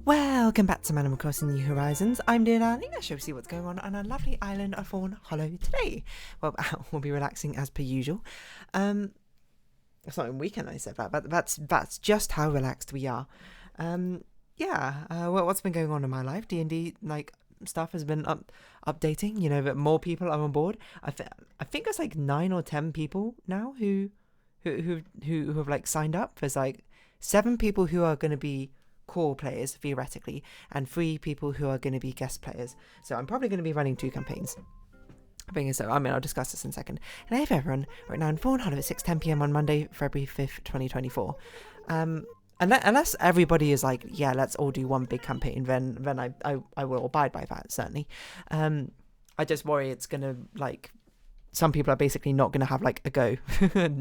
Welcome back to Animal Crossing New Horizons. I'm dear darling. I shall see what's going on our lovely island of Fawnhollow today. Well, we'll be relaxing as per usual. It's not a weekend I said that, but that's just how relaxed we are. What's been going on in my life? D&D stuff has been updating. You know that more people are on board. I think it's like 9 or 10 people now who have like signed up. There's like 7 people who are going to be core players theoretically, and 3 people who are going to be guest players. So I'm probably going to be running 2 campaigns. I'll discuss this in a second. And hey everyone, right now in Fawnhallow at 6:10 p.m. on Monday, February 5th, 2024. Unless everybody is like, yeah, let's all do one big campaign, then I will abide by that, certainly. I just worry it's gonna like some people are basically not gonna have like a go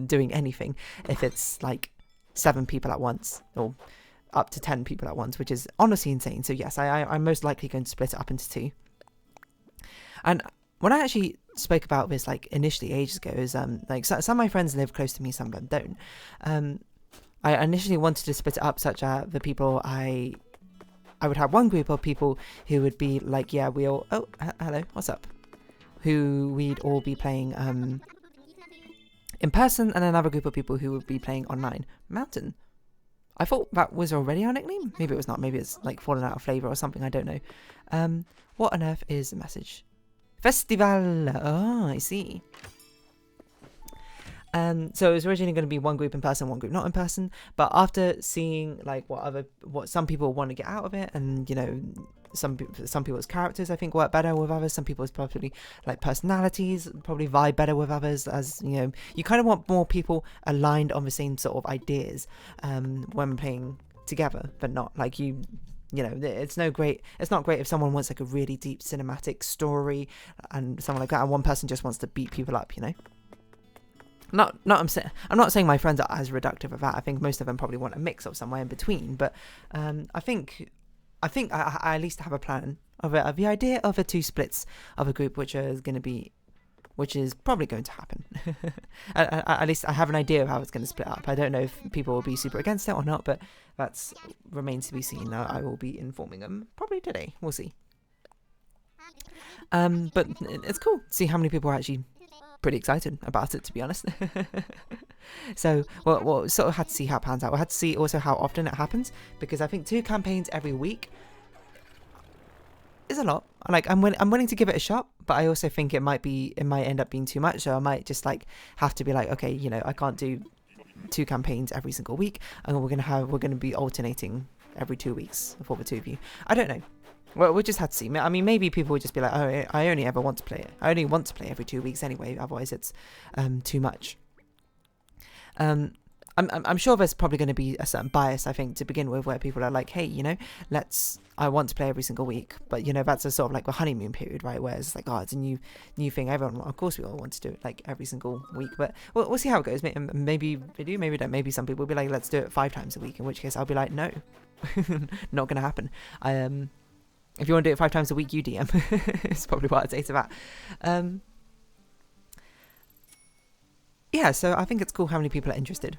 doing anything if it's like 7 people at once or up to 10 people at once, which is honestly insane. So yes, I'm most likely going to split it up into 2. And when I actually spoke about this like initially ages ago, is some of my friends live close to me, some of them don't. I initially wanted to split it up such that the people I would have one group of people who would be like, yeah, we all hello, what's up? Who we'd all be playing in person, and another group of people who would be playing online. Mountain. I thought that was already our nickname. Maybe it was not. Maybe it's like fallen out of flavour or something. I don't know. What on earth is the message? Festival. Oh, I see. So it was originally going to be one group in person, one group not in person. But after seeing like what some people want to get out of it, and you know, some people's characters I think work better with others. Some people's probably like personalities probably vibe better with others. As you know, you kind of want more people aligned on the same sort of ideas when playing together, but not like you know, it's not great if someone wants like a really deep cinematic story and someone like that, and one person just wants to beat people up, you know. I'm not saying my friends are as reductive of that. I think most of them probably want a mix of somewhere in between, but I think I at least have a plan of the idea of the 2 splits of a group, which is probably going to happen. At least I have an idea of how it's going to split up. I don't know if people will be super against it or not, but that remains to be seen. I will be informing them probably today. We'll see. But it's cool to see how many people are actually pretty excited about it, to be honest. So we'll sort of had to see how it pans out. We'll have to see also how often it happens, because I think 2 campaigns every week is a lot. Like I'm willing to give it a shot, but I also think it might end up being too much. So I might just like have to be like, okay, you know, I can't do 2 campaigns every single week, and we're gonna be alternating every 2 weeks for the 2 of you. I don't know. Well, we'll just have to see. I mean, maybe people would just be like, oh, I only ever want to play it. I only want to play every 2 weeks anyway. Otherwise, it's too much. I'm sure there's probably going to be a certain bias, I think, to begin with, where people are like, hey, you know, I want to play every single week. But, you know, that's a sort of like a honeymoon period, right? Where it's like, oh, it's a new thing. Everyone, of course, we all want to do it like every single week. But we'll see how it goes. Maybe they do, maybe don't. Maybe some people will be like, let's do it 5 times a week. In which case, I'll be like, no, not going to happen. If you want to do it 5 times a week, you DM. It's probably what I'd say to that. Yeah, so I think it's cool how many people are interested.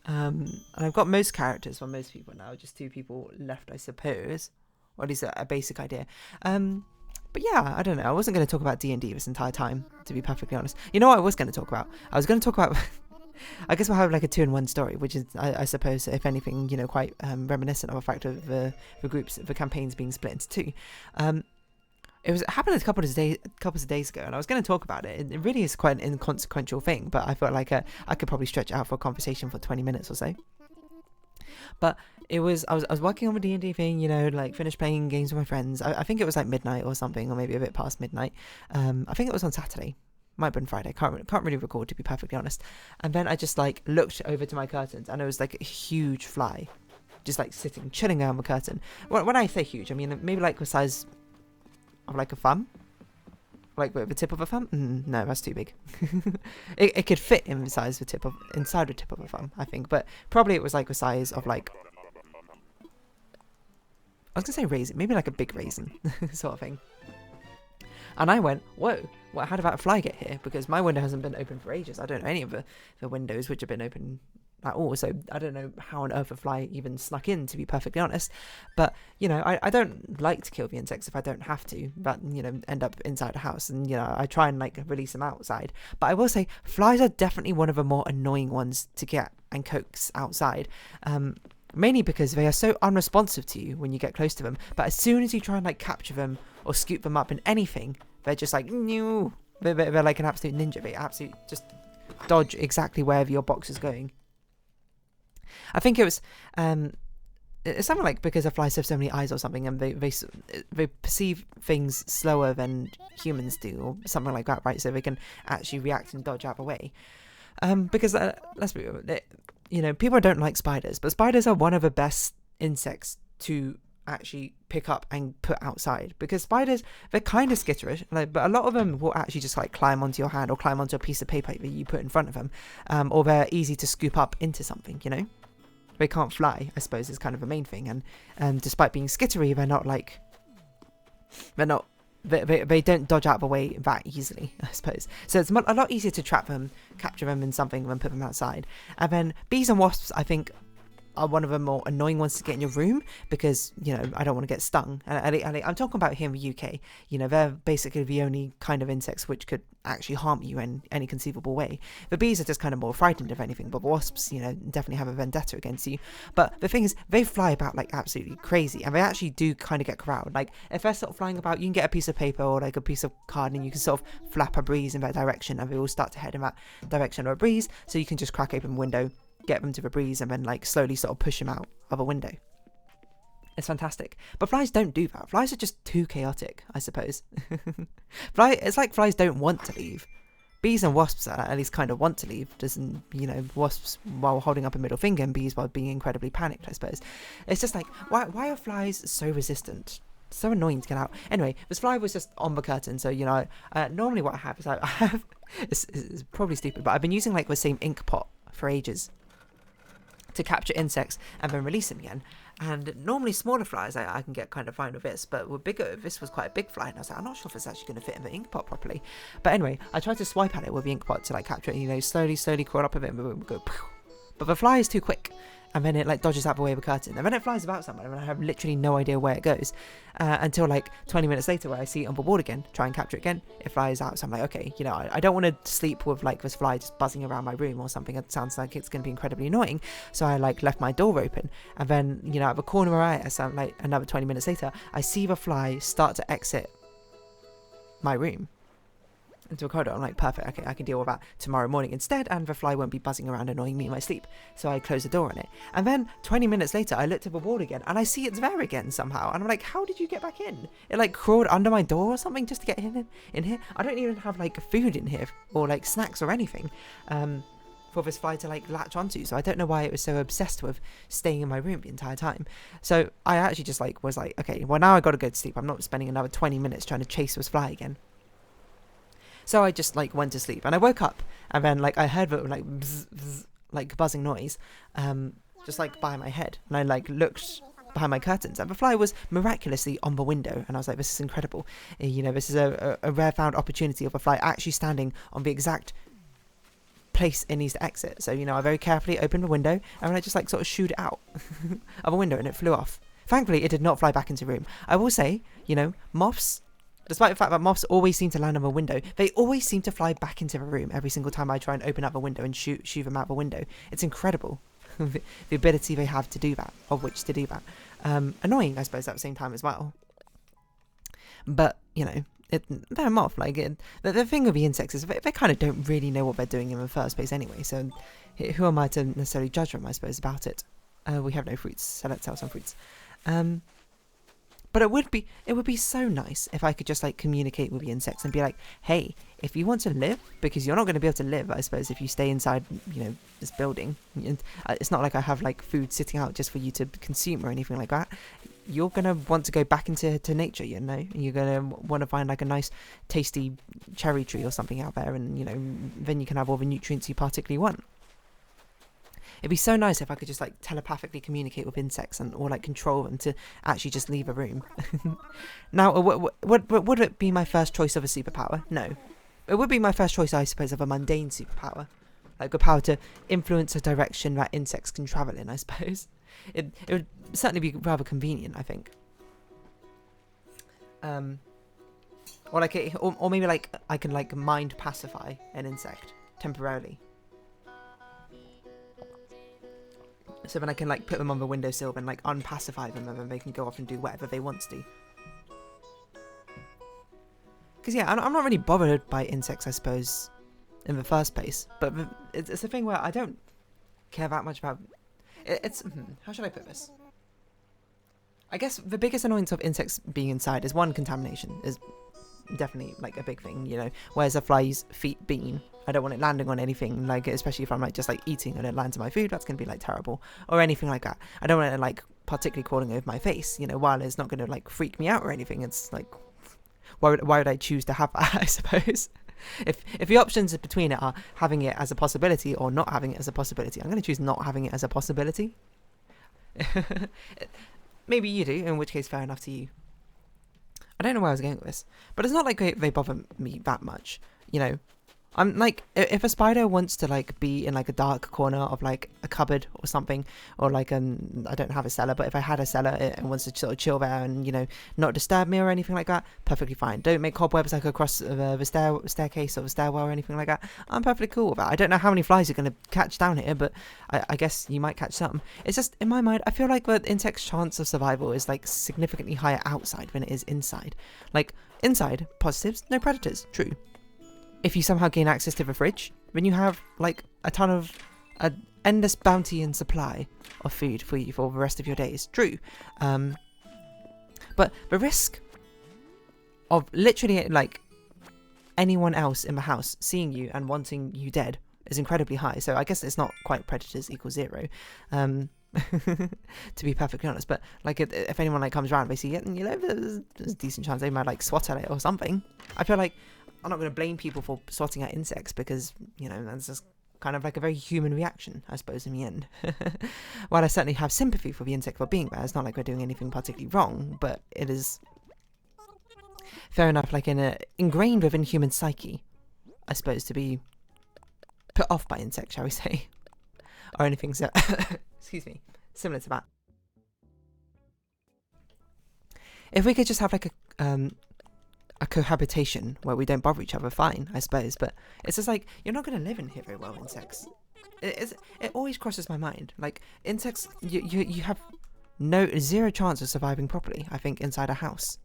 And I've got most characters for most people now. Just 2 people left, I suppose. Or at least a basic idea. But yeah, I don't know. I wasn't going to talk about D&D this entire time, to be perfectly honest. You know what I was going to talk about? I was going to talk about... I guess we'll have like a 2-in-1 story, which is, I suppose, if anything, you know, quite reminiscent of the fact of the campaigns being split into 2. It happened a couple of days ago, and I was going to talk about it. It really is quite an inconsequential thing, but I felt like I could probably stretch it out for a conversation for 20 minutes or so. But I was working on the D&D thing, you know, like finished playing games with my friends. I think it was like midnight or something, or maybe a bit past midnight. I think it was on Saturday. Might have been Friday. Can't really record, to be perfectly honest. And then I just like looked over to my curtains, and it was like a huge fly, just like chilling around the curtain. When I say huge, I mean maybe like the size of like a thumb, like the tip of a thumb. No, that's too big. it could fit inside the tip of a thumb, I think, but probably it was like the size of like, I was gonna say raisin, maybe like a big raisin sort of thing. And I went, whoa, how did that fly get here? Because my window hasn't been open for ages. I don't know any of the windows which have been open at all. So I don't know how on earth a fly even snuck in, to be perfectly honest. But, you know, I don't like to kill the insects if I don't have to, but, you know, end up inside a house, and, you know, I try and like release them outside. But I will say flies are definitely one of the more annoying ones to get and coax outside. Mainly because they are so unresponsive to you when you get close to them. But as soon as you try and like capture them or scoop them up in anything, they're just like, no. They're like an absolute ninja. They absolutely just dodge exactly wherever your box is going. I think it was it's something like because a fly have so many eyes or something, and they perceive things slower than humans do, or something like that, right? So they can actually react and dodge out of the way. Because let's be real, you know, people don't like spiders, but spiders are one of the best insects to actually pick up and put outside, because spiders, they're kind of skitterish, like, but a lot of them will actually just like climb onto your hand or climb onto a piece of paper that you put in front of them, or they're easy to scoop up into something, you know. They can't fly, I suppose, is kind of the main thing, and despite being skittery, they don't dodge out of the way that easily, I suppose. So it's a lot easier to trap them, capture them in something, than put them outside. And then bees and wasps, I think, are one of the more annoying ones to get in your room, because, you know, I don't want to get stung. And I'm talking about here in the UK. You know, they're basically the only kind of insects which could actually harm you in any conceivable way. The bees are just kind of more frightened of anything, but wasps, you know, definitely have a vendetta against you. But the thing is, they fly about like absolutely crazy, and they actually do kind of get corralled. Like, if they're sort of flying about, you can get a piece of paper or like a piece of card, and you can sort of flap a breeze in that direction, and they all start to head in that direction of a breeze, so you can just crack open a window, get them to the breeze, and then like slowly sort of push them out of a window. It's fantastic. But flies don't do that. Flies are just too chaotic, I suppose. It's like flies don't want to leave. Bees and wasps at least kind of want to leave. Doesn't, you know, wasps while holding up a middle finger, and bees while being incredibly panicked, I suppose. It's just like, why are flies so resistant? So annoying to get out. Anyway, this fly was just on the curtain, so, you know, normally what I have is I have, it's probably stupid, but I've been using like the same ink pot for ages to capture insects and then release them again. And normally smaller flies I can get kind of fine with this, but with bigger, this was quite a big fly, and I was like, I'm not sure if it's actually going to fit in the ink pot properly. But anyway, I tried to swipe at it with the ink pot to like capture it, you know, slowly crawl up a bit, and we go, but the fly is too quick, and then it like dodges out the way of the curtain, and then it flies about somewhere, and I have literally no idea where it goes, until like 20 minutes later, where I see it on the board again, try and capture it again, it flies out. So I'm like, okay, you know, I don't want to sleep with like this fly just buzzing around my room or something. It sounds like it's going to be incredibly annoying. So I like left my door open, and then, you know, at the corner where I am, so like another 20 minutes later, I see the fly start to exit my room into a corridor. I'm like, perfect, okay, I can deal with that tomorrow morning instead, and the fly won't be buzzing around annoying me in my sleep. So I close the door on it, and then 20 minutes later I looked at the wall again, and I see it's there again somehow, and I'm like, how did you get back in? It like crawled under my door or something just to get in here. I don't even have like food in here or like snacks or anything for this fly to like latch onto, so I don't know why it was so obsessed with staying in my room the entire time. So I actually just like was like, okay, well, now I gotta go to sleep. I'm not spending another 20 minutes trying to chase this fly again. So I just like went to sleep, and I woke up, and then like I heard like bzz, bzz, like buzzing noise, just like by my head, and I like looked behind my curtains, and the fly was miraculously on the window, and I was like, this is incredible. You know, this is a rare found opportunity of a fly actually standing on the exact place it needs to exit. So, you know, I very carefully opened the window, and I just like sort of shooed it out of a window, and it flew off. Thankfully, it did not fly back into the room. I will say, you know, moths, despite the fact that moths always seem to land on a window, they always seem to fly back into the room every single time I try and open up a window and shoot them out the window. It's incredible, the ability they have to do that, of which to do that. Annoying, I suppose, at the same time as well. But, you know, they're a moth. Like, the thing with the insects is they kind of don't really know what they're doing in the first place anyway, so who am I to necessarily judge them, I suppose, about it? We have no fruits, so let's sell some fruits. But it would be so nice if I could just like communicate with the insects and be like, hey, if you want to live, because you're not going to be able to live, I suppose, if you stay inside, you know, this building. It's not like I have like food sitting out just for you to consume or anything like that. You're going to want to go back into nature, you know. You're going to want to find like a nice tasty cherry tree or something out there, and, you know, then you can have all the nutrients you particularly want. It'd be so nice if I could just like telepathically communicate with insects or like control them to actually just leave a room. Now, would it be my first choice of a superpower? No. It would be my first choice, I suppose, of a mundane superpower. like the power to influence a direction that insects can travel in, I suppose. It would certainly be rather convenient, I think. Or like, or maybe like I can like mind pacify an insect temporarily. So then I can like put them on the windowsill and like unpacify them, and then they can go off and do whatever they want to do. Because yeah, I'm not really bothered by insects, I suppose, in the first place. But it's a thing where I don't care that much about. It's how should I put this? I guess the biggest annoyance of insects being inside is one, contamination is definitely like a big thing, you know. Where's a fly's feet been? I don't want it landing on anything, like especially if I'm like just like eating and it lands on my food, that's gonna be like terrible, or anything like that. I don't want it like particularly crawling over my face, you know. While it's not gonna like freak me out or anything, it's like why would I choose to have that? I suppose if the options between it are having it as a possibility or not having it as a possibility, I'm gonna choose not having it as a possibility. Maybe you do, in which case fair enough to you. I don't know where I was going with this, but it's not like they bother me that much, you know. I'm like, if a spider wants to like be in like a dark corner of like a cupboard or something, or like I don't have a cellar, but if I had a cellar and wants to sort of chill there and, you know, not disturb me or anything like that, perfectly fine. Don't make cobwebs like across the staircase or the stairwell or anything like that. I'm perfectly cool with that. I don't know how many flies you're going to catch down here, but I guess you might catch some. It's just, in my mind, I feel like the insect's chance of survival is like significantly higher outside than it is inside. Like, inside, positives, no predators, true. If you somehow gain access to the fridge, then you have like a ton of an endless bounty and supply of food for you for the rest of your days. True. But the risk of literally like anyone else in the house seeing you and wanting you dead is incredibly high. So I guess it's not quite predators equals 0. To be perfectly honest, but like if anyone like comes around, they see it, and you know, there's a decent chance they might like swat at it or something. I feel like I'm not going to blame people for swatting at insects because, you know, that's just kind of like a very human reaction, I suppose, in the end. While I certainly have sympathy for the insect for being there, it's not like we're doing anything particularly wrong, but it is fair enough, like ingrained within human psyche, I suppose, to be put off by insects, shall we say, or anything so excuse me, similar to that. If we could just have like a cohabitation where we don't bother each other, fine, I suppose, but it's just like, you're not going to live in here very well, insects. It always crosses my mind, like, insects, you have zero chance of surviving properly, I think, inside a house.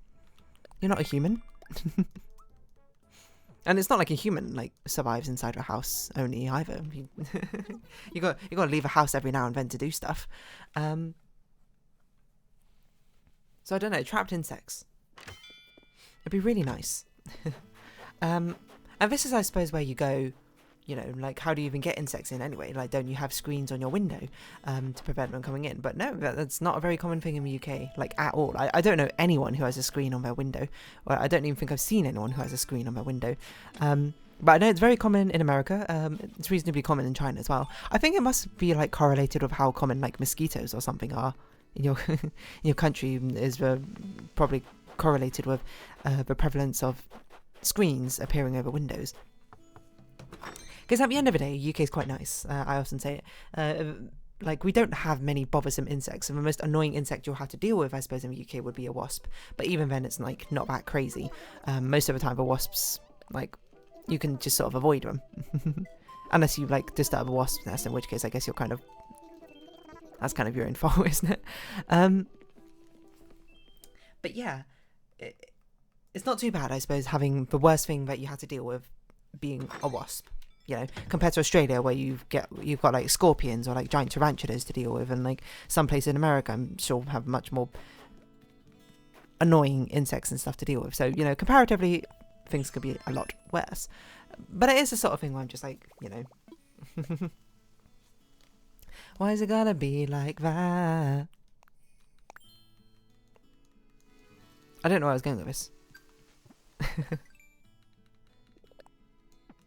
You're not a human. And it's not like a human, like, survives inside a house only, either. you got to leave a house every now and then to do stuff. So I don't know, trapped insects. It'd be really nice. And this is, I suppose, where you go, you know, like, how do you even get insects in anyway? Like, don't you have screens on your window to prevent them coming in? But no, that's not a very common thing in the UK, like, at all. I don't know anyone who has a screen on their window. Or I don't even think I've seen anyone who has a screen on their window. But I know it's very common in America. It's reasonably common in China as well. I think it must be, like, correlated with how common, like, mosquitoes or something are in your, in your country, is probably correlated with the prevalence of screens appearing over windows. Because at the end of the day, UK is quite nice. I often say it. Like, we don't have many bothersome insects, and the most annoying insect you'll have to deal with, I suppose, in the UK would be a wasp. But even then, it's like not that crazy. Most of the time, the wasps, like, you can just sort of avoid them, unless you like disturb a wasp's nest, in which case, I guess you're kind of, that's kind of your own fault, isn't it? But yeah, it's not too bad, I suppose, having the worst thing that you have to deal with being a wasp. You know, compared to Australia, where you've got like scorpions or like giant tarantulas to deal with, and like some places in America, I'm sure, have much more annoying insects and stuff to deal with. So, you know, comparatively, things could be a lot worse. But it is the sort of thing where I'm just like, you know, why is it gotta be like that? I don't know where I was going with this.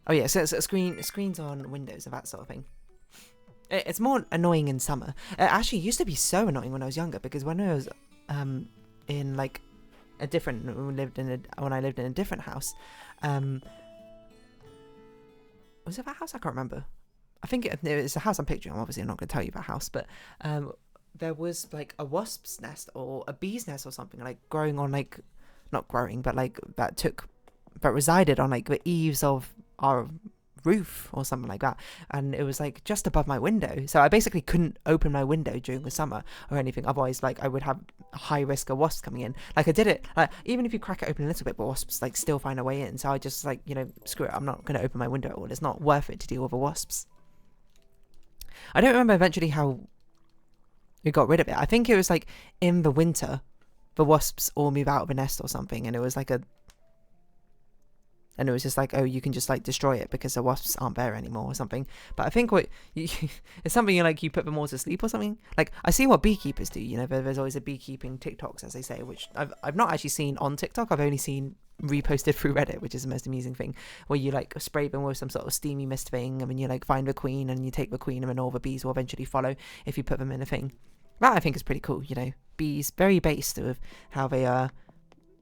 Oh yeah, so it's screens on windows and that sort of thing. It's more annoying in summer. It actually used to be so annoying when I was younger, because when I was in like a different, when I lived in a different house, was it that house? I can't remember. I think it's a house I'm picturing. I'm obviously not going to tell you about house, but there was like a wasp's nest or a bee's nest or something like growing on like, not growing, but like that resided on like the eaves of our roof or something like that, and it was like just above my window, so I basically couldn't open my window during the summer or anything, otherwise like I would have a high risk of wasps coming in. Like I did it, like even if you crack it open a little bit, but wasps like still find a way in, so I just like, you know, screw it, I'm not going to open my window at all. It's not worth it to deal with the wasps. I don't remember eventually how we got rid of it. I think it was like in the winter the wasps all move out of the nest or something, and it was like and it was just like, oh, you can just like destroy it because the wasps aren't there anymore or something. But I think it's something like you put them all to sleep or something. Like I see what beekeepers do, you know, there's always a beekeeping TikToks, as they say, which I've not actually seen on TikTok. I've only seen reposted through Reddit, which is the most amusing thing, where you like spray them with some sort of steamy mist thing, and then you like find the queen and you take the queen, and then all the bees will eventually follow if you put them in a thing. That I think is pretty cool, you know. Bees, very based with how they are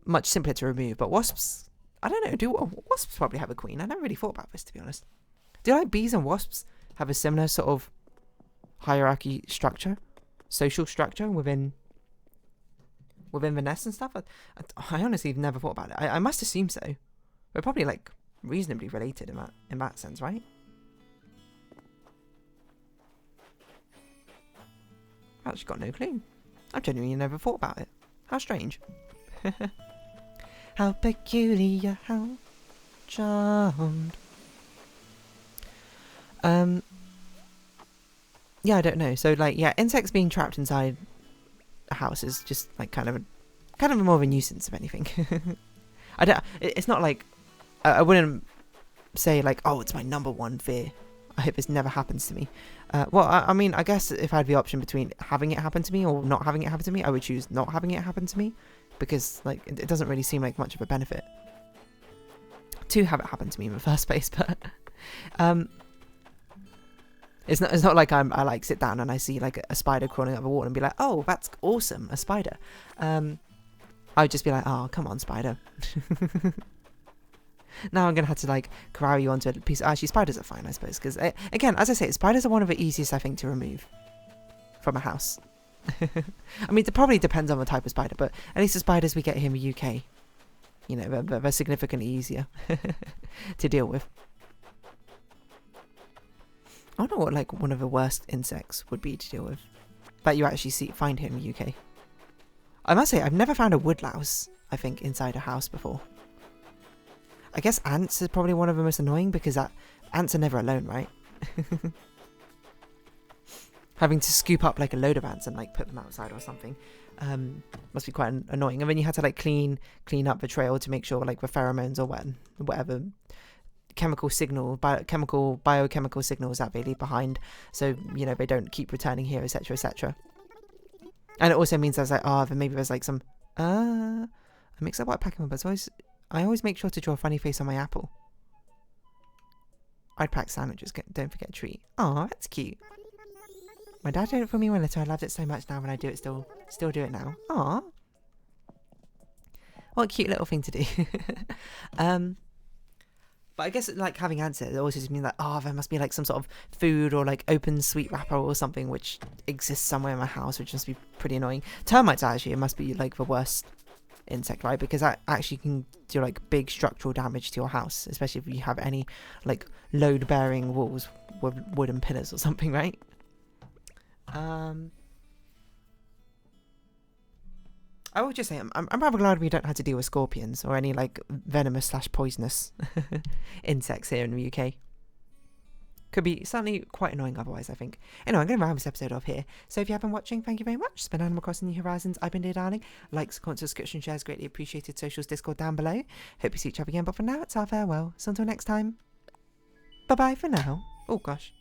much simpler to remove, but wasps, I don't know, do wasps probably have a queen? I never really thought about this, to be honest. Do like bees and wasps have a similar sort of hierarchy structure, social structure within the nest and stuff? I honestly have never thought about it. I must assume so. We're probably like reasonably related in that sense, right? I've actually got no clue. I've genuinely never thought about it. How strange. How peculiar, how charmed. Yeah, I don't know. So like, yeah, insects being trapped inside a house is just like kind of more of a nuisance, if anything. It's not like, I wouldn't say like, oh, it's my number one fear. I hope this never happens to me. Well, I mean, I guess if I had the option between having it happen to me or not having it happen to me, I would choose not having it happen to me, because like it doesn't really seem like much of a benefit to have it happen to me in the first place. But it's not like I like sit down and I see like a spider crawling up a wall and be like, oh, that's awesome, a spider. I would just be like, oh, come on, spider. Now I'm going to have to like corral you onto a piece. Actually, spiders are fine, I suppose, because again, as I say, spiders are one of the easiest, I think, to remove from a house. I mean, it probably depends on the type of spider, but at least the spiders we get here in the UK, you know, they're significantly easier to deal with. I wonder what like one of the worst insects would be to deal with that you actually find here in the UK. I must say, I've never found a woodlouse, I think, inside a house before. I guess ants is probably one of the most annoying, because ants are never alone, right? Having to scoop up like a load of ants and like put them outside or something must be quite annoying. And then you had to like clean up the trail to make sure like the pheromones or whatever chemical biochemical signals that they leave behind, so you know they don't keep returning here, etc., etc. And it also means there's like, then maybe there's like some I mix up what I pack in, but I always make sure to draw a funny face on my apple. I'd pack sandwiches, don't forget a treat. Oh, that's cute. My dad did it for me when I little. I loved it so much. Now when I do it, still do it now. Aw. What a cute little thing to do. But I guess like having ants, it always just means like, oh, there must be like some sort of food or like open sweet wrapper or something which exists somewhere in my house, which must be pretty annoying. Termites, actually, it must be like the worst insect, right? Because that actually can do like big structural damage to your house, especially if you have any like load bearing walls with wooden pillars or something, right? I would just say I'm rather glad we don't have to deal with scorpions or any like venomous / poisonous insects here in the UK. Could be certainly quite annoying otherwise, I think. Anyway, I'm going to round this episode off here. So if you have been watching, thank you very much. It's been Animal Crossing New Horizons. I've been Dear Darling. Likes, comments, subscription, shares, greatly appreciated. Socials, Discord down below. Hope you see each other again, but for now, it's our farewell. So until next time, bye-bye for now. Oh gosh.